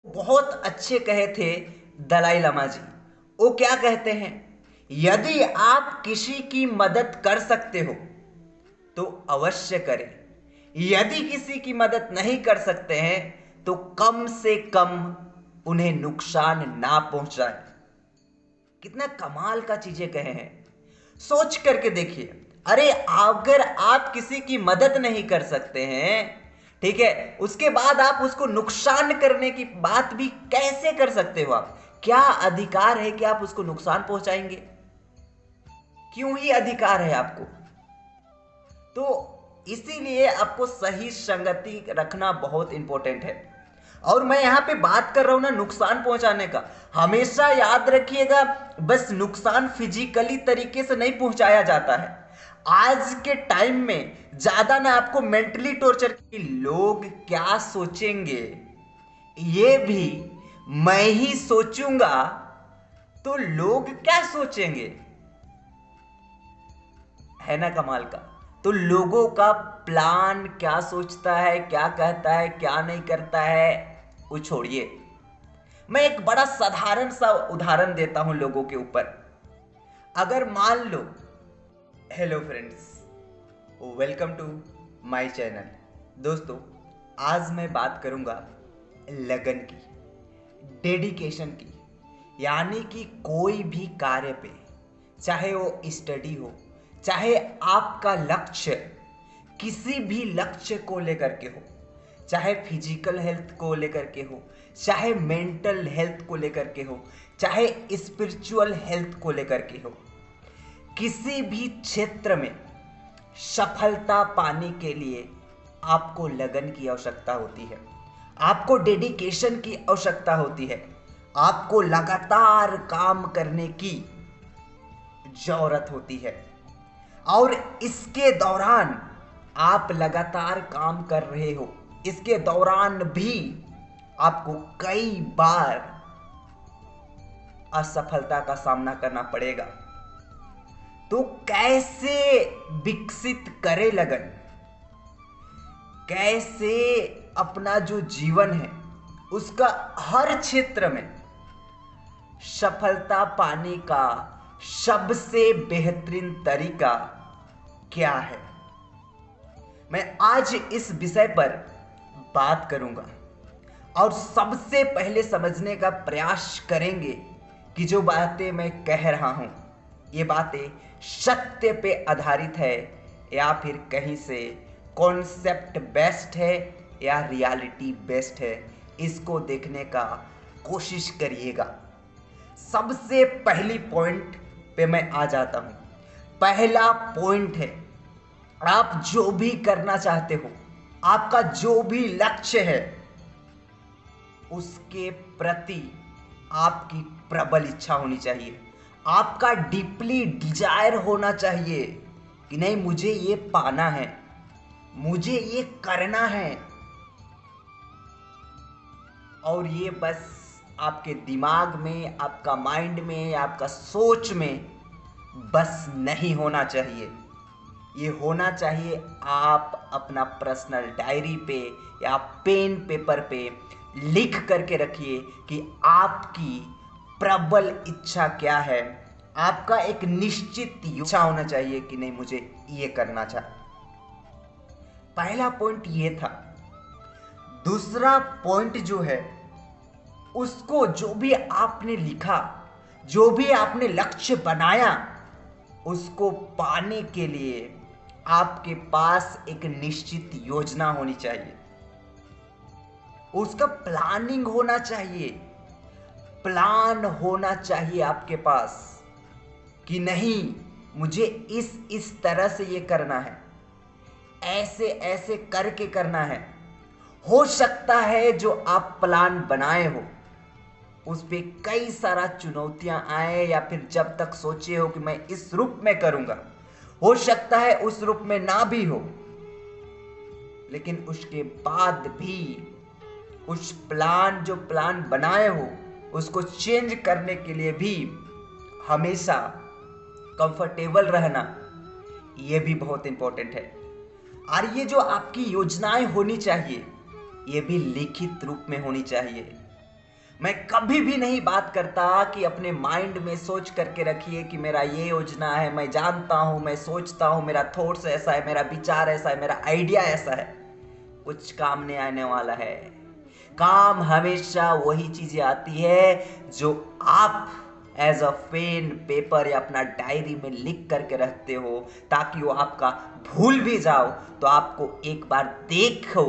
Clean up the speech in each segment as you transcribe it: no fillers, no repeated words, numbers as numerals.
बहुत अच्छे कहे थे दलाई लामा जी। वो क्या कहते हैं? यदि आप किसी की मदद कर सकते हो तो अवश्य करें। यदि किसी की मदद नहीं कर सकते हैं तो कम से कम उन्हें नुकसान ना पहुंचाएं। कितना कमाल का चीजें कहे हैं, सोच करके देखिए। अरे अगर आप किसी की मदद नहीं कर सकते हैं, ठीक है, उसके बाद आप उसको नुकसान करने की बात भी कैसे कर सकते हो? आप क्या अधिकार है कि आप उसको नुकसान पहुंचाएंगे? क्यों ही अधिकार है आपको? तो इसीलिए आपको सही संगति रखना बहुत इंपॉर्टेंट है। और मैं यहां पे बात कर रहा हूं ना नुकसान पहुंचाने का, हमेशा याद रखिएगा, बस नुकसान फिजिकली तरीके से नहीं पहुंचाया जाता है। आज के टाइम में ज्यादा ना आपको मेंटली टॉर्चर की लोग क्या सोचेंगे ये भी मैं ही सोचूंगा तो लोग क्या सोचेंगे, है ना कमाल का। तो लोगों का प्लान क्या सोचता है, क्या कहता है, क्या नहीं करता है, वो छोड़िए। मैं एक बड़ा साधारण सा उदाहरण देता हूं लोगों के ऊपर। अगर मान लो, hello friends, welcome to my channel. दोस्तों, आज मैं बात करूंगा लगन की, डेडिकेशन की। यानी कि कोई भी कार्य पे, चाहे वो स्टडी हो, चाहे आपका लक्ष्य किसी भी लक्ष्य को लेकर के हो, चाहे फिजिकल हेल्थ को लेकर के हो, चाहे मेंटल हेल्थ को लेकर के हो, चाहे स्पिरिचुअल हेल्थ को लेकर के हो, किसी भी क्षेत्र में सफलता पाने के लिए आपको लगन की आवश्यकता होती है, आपको डेडिकेशन की आवश्यकता होती है, आपको लगातार काम करने की जरूरत होती है। और इसके दौरान आप लगातार काम कर रहे हो, इसके दौरान भी आपको कई बार असफलता का सामना करना पड़ेगा। तो कैसे विकसित करे लगन, कैसे अपना जो जीवन है उसका हर क्षेत्र में सफलता पाने का सबसे बेहतरीन तरीका क्या है, मैं आज इस विषय पर बात करूंगा। और सबसे पहले समझने का प्रयास करेंगे कि जो बातें मैं कह रहा हूं ये बातें सत्य पे आधारित है या फिर कहीं से कॉन्सेप्ट बेस्ड है या रियलिटी बेस्ड है, इसको देखने का कोशिश करिएगा। सबसे पहली पॉइंट पे मैं आ जाता हूं। पहला पॉइंट है, आप जो भी करना चाहते हो, आपका जो भी लक्ष्य है, उसके प्रति आपकी प्रबल इच्छा होनी चाहिए। आपका डीपली डिजायर होना चाहिए कि नहीं, मुझे ये पाना है, मुझे ये करना है। और ये बस आपके दिमाग में, आपका माइंड में, आपका सोच में बस नहीं होना चाहिए। ये होना चाहिए आप अपना पर्सनल डायरी पे या पेन पेपर पे लिख करके रखिए कि आपकी प्रबल इच्छा क्या है। आपका एक निश्चित इच्छा होना चाहिए कि नहीं, मुझे ये करना चाहिए। पहला पॉइंट ये था। दूसरा पॉइंट जो है, उसको जो भी आपने लिखा, जो भी आपने लक्ष्य बनाया, उसको पाने के लिए आपके पास एक निश्चित योजना होनी चाहिए, उसका प्लानिंग होना चाहिए। प्लान होना चाहिए आपके पास कि नहीं, मुझे इस तरह से ये करना है, ऐसे ऐसे करके करना है। हो सकता है जो आप प्लान बनाए हो उस पे कई सारा चुनौतियां आए, या फिर जब तक सोचे हो कि मैं इस रूप में करूंगा, हो सकता है उस रूप में ना भी हो, लेकिन उसके बाद भी उस जो प्लान बनाए हो उसको चेंज करने के लिए भी हमेशा कंफर्टेबल रहना, यह भी बहुत इंपॉर्टेंट है। और ये जो आपकी योजनाएं होनी चाहिए, ये भी लिखित रूप में होनी चाहिए। मैं कभी भी नहीं बात करता कि अपने माइंड में सोच करके रखिए कि मेरा ये योजना है, मैं जानता हूं, मैं सोचता हूं, मेरा थॉट्स ऐसा है, मेरा विचार ऐसा है, मेरा आइडिया ऐसा है। कुछ काम नहीं आने वाला है। काम हमेशा वही चीजें आती है जो आप एज अ पेन पेपर या अपना डायरी में लिख करके रखते हो, ताकि वो आपका भूल भी जाओ तो आपको एक बार देखो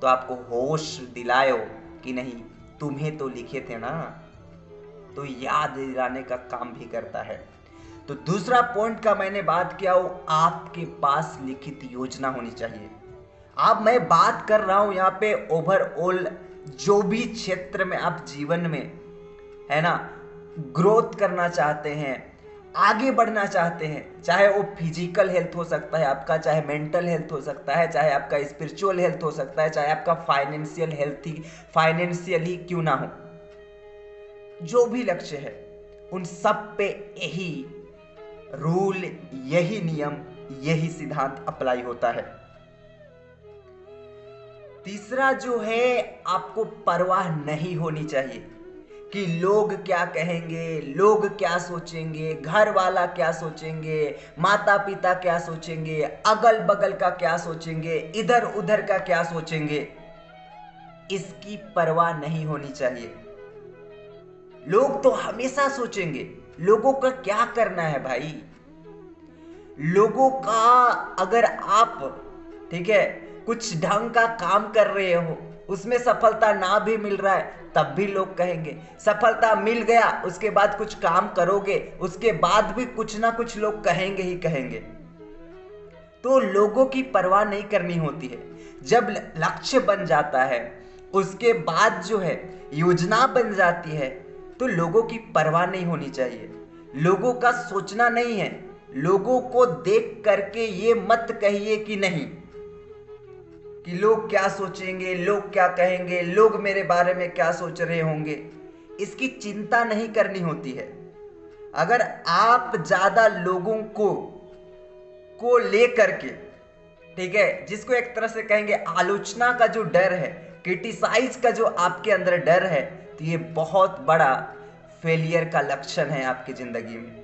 तो आपको होश दिलाओ कि नहीं, तुम्हें तो लिखे थे ना। तो याद दिलाने का काम भी करता है। तो दूसरा पॉइंट का मैंने बात किया, वो आपके पास लिखित योजना होनी चाहिए। अब मैं बात कर रहा हूं यहाँ पे ओवरऑल, जो भी क्षेत्र में आप जीवन में, है ना, ग्रोथ करना चाहते हैं, आगे बढ़ना चाहते हैं, चाहे वो फिजिकल हेल्थ हो सकता है आपका, चाहे मेंटल हेल्थ हो सकता है, चाहे आपका स्पिरिचुअल हेल्थ हो सकता है, चाहे आपका फाइनेंशियल हेल्थ ही, फाइनेंशियली क्यों ना हो, जो भी लक्ष्य है उन सब पे यही रूल, यही नियम, यही सिद्धांत अप्लाई होता है। तीसरा जो है, आपको परवाह नहीं होनी चाहिए कि लोग क्या कहेंगे, लोग क्या सोचेंगे, घर वाला क्या सोचेंगे, माता पिता क्या सोचेंगे, अगल बगल का क्या सोचेंगे, इधर उधर का क्या सोचेंगे, इसकी परवाह नहीं होनी चाहिए। लोग तो हमेशा सोचेंगे, लोगों का क्या करना है भाई। लोगों का, अगर आप, ठीक है, कुछ ढंग का काम कर रहे हो, उसमें सफलता ना भी मिल रहा है तब भी लोग कहेंगे, सफलता मिल गया उसके बाद कुछ काम करोगे उसके बाद भी कुछ ना कुछ लोग कहेंगे ही कहेंगे। तो लोगों की परवाह नहीं करनी होती है। जब लक्ष्य बन जाता है, उसके बाद जो है योजना बन जाती है, तो लोगों की परवाह नहीं होनी चाहिए। लोगों का सोचना नहीं है। लोगों को देख करके ये मत कहिए कि नहीं, कि लोग क्या सोचेंगे, लोग क्या कहेंगे, लोग मेरे बारे में क्या सोच रहे होंगे, इसकी चिंता नहीं करनी होती है। अगर आप ज्यादा लोगों को लेकर के, ठीक है, जिसको एक तरह से कहेंगे आलोचना का जो डर है, क्रिटिसाइज का जो आपके अंदर डर है, तो ये बहुत बड़ा फेलियर का लक्षण है आपकी जिंदगी में।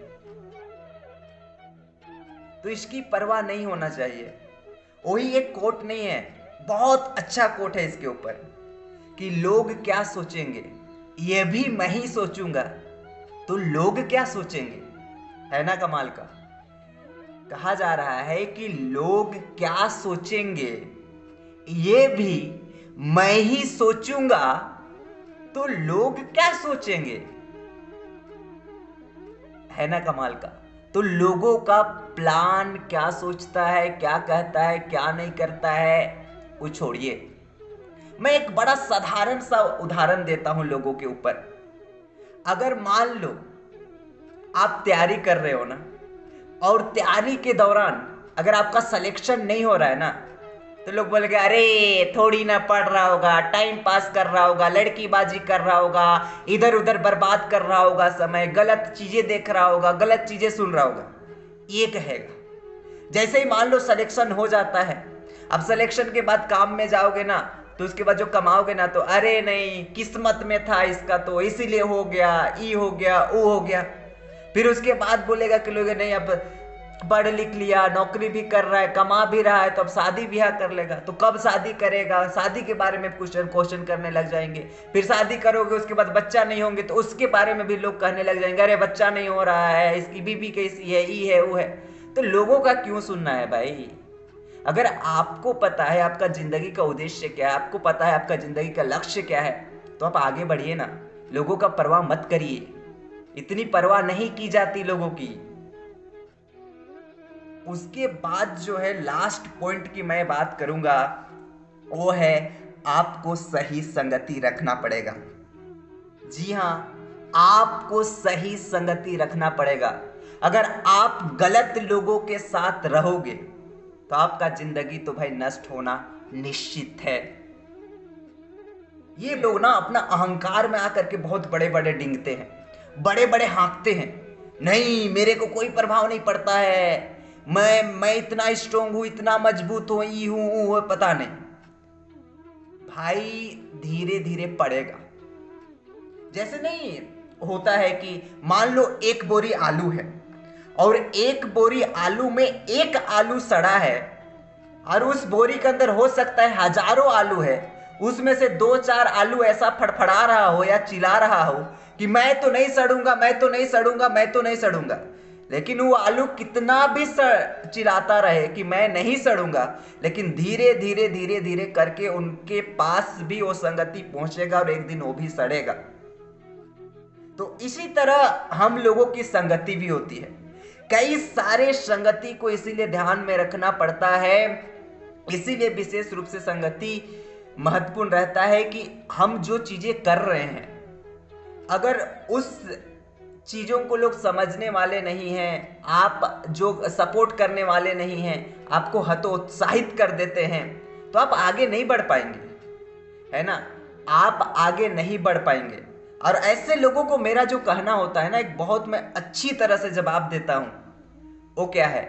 तो इसकी परवाह नहीं होना चाहिए। वही एक कोट नहीं है, बहुत अच्छा कोट है इसके ऊपर, कि लोग क्या सोचेंगे ये भी मैं ही सोचूंगा, तो लोग क्या सोचेंगे, है ना कमाल का। कहा जा रहा है कि लोग क्या सोचेंगे ये भी मैं ही सोचूंगा, तो लोग क्या सोचेंगे, है ना कमाल का। तो लोगों का प्लान क्या सोचता है, क्या कहता है, क्या नहीं करता है, वो छोड़िए। मैं एक बड़ा साधारण सा उदाहरण देता हूं लोगों के ऊपर। अगर मान लो आप तैयारी कर रहे हो ना, और तैयारी के दौरान अगर आपका सिलेक्शन नहीं हो रहा है ना, तो लोग बोलेंगे अरे थोड़ी ना पढ़ रहा होगा, टाइम पास कर रहा होगा, लड़कीबाजी कर रहा होगा, इधर उधर बर्बाद कर रहा होगा समय, गलत चीजें देख रहा होगा, गलत चीजें सुन रहा होगा, ये कहेगा। जैसे ही मान लो सिलेक्शन हो जाता है, अब सिलेक्शन के बाद काम में जाओगे ना, तो उसके बाद जो कमाओगे ना, तो अरे नहीं किस्मत में था इसका, तो इसीलिए हो गया, ई हो गया, वो हो गया। फिर उसके बाद बोलेगा कि लोग नहीं, अब पढ़ लिख लिया, नौकरी भी कर रहा है, कमा भी रहा है, तो अब शादी ब्याह कर लेगा। तो कब शादी करेगा, शादी के बारे में क्वेश्चन करने लग जाएंगे। फिर शादी करोगे, उसके बाद बच्चा नहीं होंगे, तो उसके बारे में भी लोग कहने लग जाएंगे अरे बच्चा नहीं हो रहा है, इसकी बीबी कैसी है, ई है वो है। तो लोगों का क्यों सुनना है भाई। अगर आपको पता है आपका जिंदगी का उद्देश्य क्या है, आपको पता है आपका जिंदगी का लक्ष्य क्या है, तो आप आगे बढ़िए ना। लोगों का परवाह मत करिए, इतनी परवाह नहीं की जाती लोगों की। उसके बाद जो है लास्ट पॉइंट की मैं बात करूंगा, वो है आपको सही संगति रखना पड़ेगा। जी हां, आपको सही संगति रखना पड़ेगा। अगर आप गलत लोगों के साथ रहोगे तो आपका जिंदगी तो भाई नष्ट होना निश्चित है। ये लोग ना अपना अहंकार में आकर के बहुत बड़े बड़े डिंगते हैं, बड़े बड़े हाँकते हैं, नहीं मेरे को कोई प्रभाव नहीं पड़ता है, मैं इतना स्ट्रोंग हूं, इतना मजबूत हूं, ई हूं, पता नहीं। भाई धीरे धीरे पड़ेगा, जैसे नहीं होता है कि मान लो एक बोरी आलू है और एक बोरी आलू में एक आलू सड़ा है, और उस बोरी के अंदर हो सकता है हजारों आलू है, उसमें से दो चार आलू ऐसा फड़फड़ा रहा हो या चिल्ला रहा हो कि मैं तो नहीं सड़ूंगा, मैं तो नहीं सड़ूंगा, मैं तो नहीं सड़ूंगा। लेकिन वो आलू कितना भी चिल्लाता रहे कि मैं नहीं सड़ूंगा, लेकिन धीरे धीरे धीरे धीरे करके उनके पास भी वो संगति पहुंचेगा और एक दिन वो भी सड़ेगा। तो इसी तरह हम लोगों की संगति भी होती है। कई सारे संगति को इसीलिए ध्यान में रखना पड़ता है, इसीलिए विशेष रूप से संगति महत्वपूर्ण रहता है कि हम जो चीजें कर रहे हैं, अगर उस चीजों को लोग समझने वाले नहीं हैं, आप जो सपोर्ट करने वाले नहीं हैं, आपको हतोत्साहित कर देते हैं, तो आप आगे नहीं बढ़ पाएंगे, है ना। आप आगे नहीं बढ़ पाएंगे। और ऐसे लोगों को मेरा जो कहना होता है ना, एक बहुत मैं अच्छी तरह से जवाब देता हूं। वो क्या है,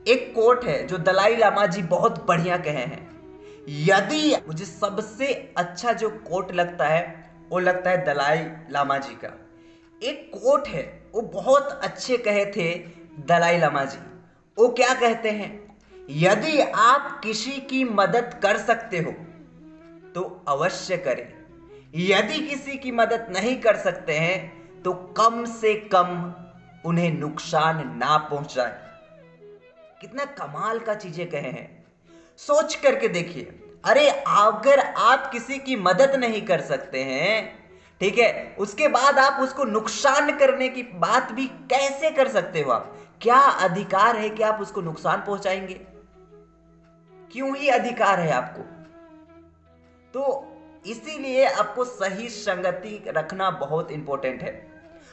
एक कोट है जो दलाई लामा जी बहुत बढ़िया कहे हैं। यदि मुझे सबसे अच्छा जो कोट लगता है वो लगता है दलाई लामा जी का। एक कोट है वो बहुत अच्छे कहे थे दलाई लामा जी। वो क्या कहते हैं, यदि आप किसी की मदद कर सकते हो तो अवश्य करें, यदि किसी की मदद नहीं कर सकते हैं तो कम से कम उन्हें नुकसान ना पहुंचाएं। कितना कमाल का चीजें कहे हैं, सोच करके देखिए। अरे अगर आप किसी की मदद नहीं कर सकते हैं, ठीक है, उसके बाद आप उसको नुकसान करने की बात भी कैसे कर सकते हो? आप क्या अधिकार है कि आप उसको नुकसान पहुंचाएंगे? क्यों ही अधिकार है आपको? तो इसीलिए आपको सही संगति रखना बहुत इंपॉर्टेंट है।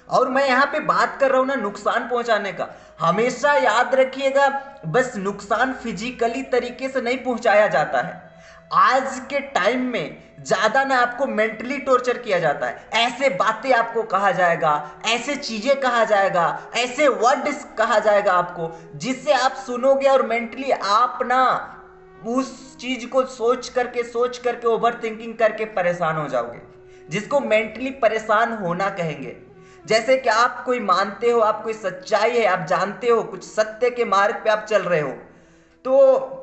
और मैं यहां पे बात कर रहा हूं ना नुकसान पहुंचाने का, हमेशा याद रखिएगा, बस नुकसान फिजिकली तरीके से नहीं पहुंचाया जाता है। आज के टाइम में ज्यादा ना आपको मेंटली टॉर्चर किया जाता है। ऐसे बातें आपको कहा जाएगा, ऐसे चीजें कहा जाएगा, ऐसे वर्ड्स कहा जाएगा आपको, जिससे आप सुनोगे और मेंटली आप ना उस चीज को सोच करके ओवर थिंकिंग करके परेशान हो जाओगे, जिसको मेंटली परेशान होना कहेंगे। जैसे कि आप कोई मानते हो, आप कोई सच्चाई है, आप जानते हो कुछ सत्य के मार्ग पे आप चल रहे हो, तो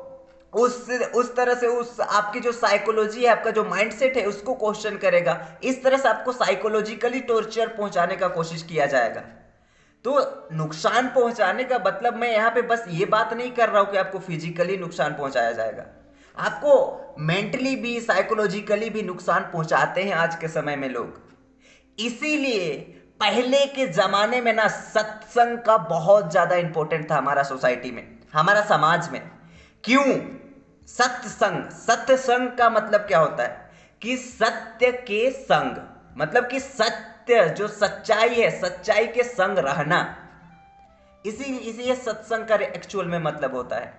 उस तरह से उस आपकी जो साइकोलॉजी है, आपका जो माइंडसेट है, उसको क्वेश्चन करेगा। इस तरह से आपको साइकोलॉजिकली टॉर्चर पहुंचाने का कोशिश किया जाएगा। तो नुकसान पहुंचाने का मतलब मैं यहां पे बस ये बात नहीं कर रहा हूं कि आपको फिजिकली नुकसान पहुंचाया जाएगा, आपको मेंटली भी साइकोलॉजिकली भी नुकसान पहुंचाते हैं आज के समय में लोग। इसीलिए पहले के जमाने में ना सत्संग का बहुत ज्यादा इंपॉर्टेंट था हमारा सोसाइटी में, हमारा समाज में। क्यों सत्संग? सत्संग का मतलब क्या होता है कि सत्य के संग, मतलब कि सत्य जो सच्चाई है, सच्चाई के संग रहना। इसीलिए सत्संग का एक्चुअल में मतलब होता है।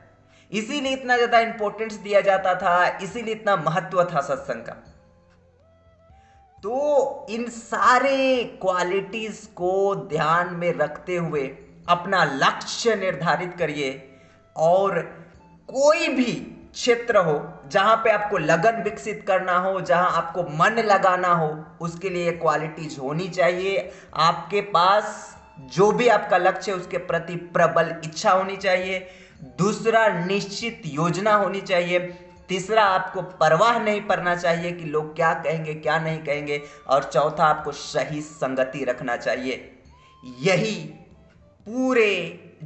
इसीलिए इतना ज्यादा इंपॉर्टेंस दिया जाता था, इसीलिए इतना महत्व था सत्संग का। तो इन सारे क्वालिटीज को ध्यान में रखते हुए अपना लक्ष्य निर्धारित करिए, और कोई भी क्षेत्र हो जहां पे आपको लगन विकसित करना हो, जहां आपको मन लगाना हो, उसके लिए क्वालिटीज होनी चाहिए। आपके पास जो भी आपका लक्ष्य है उसके प्रति प्रबल इच्छा होनी चाहिए। दूसरा, निश्चित योजना होनी चाहिए। तीसरा, आपको परवाह नहीं करना चाहिए कि लोग क्या कहेंगे क्या नहीं कहेंगे। और चौथा, आपको सही संगति रखना चाहिए। यही पूरे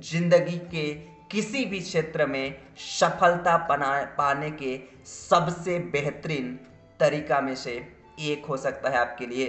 जिंदगी के किसी भी क्षेत्र में सफलता पाने के सबसे बेहतरीन तरीका में से एक हो सकता है आपके लिए।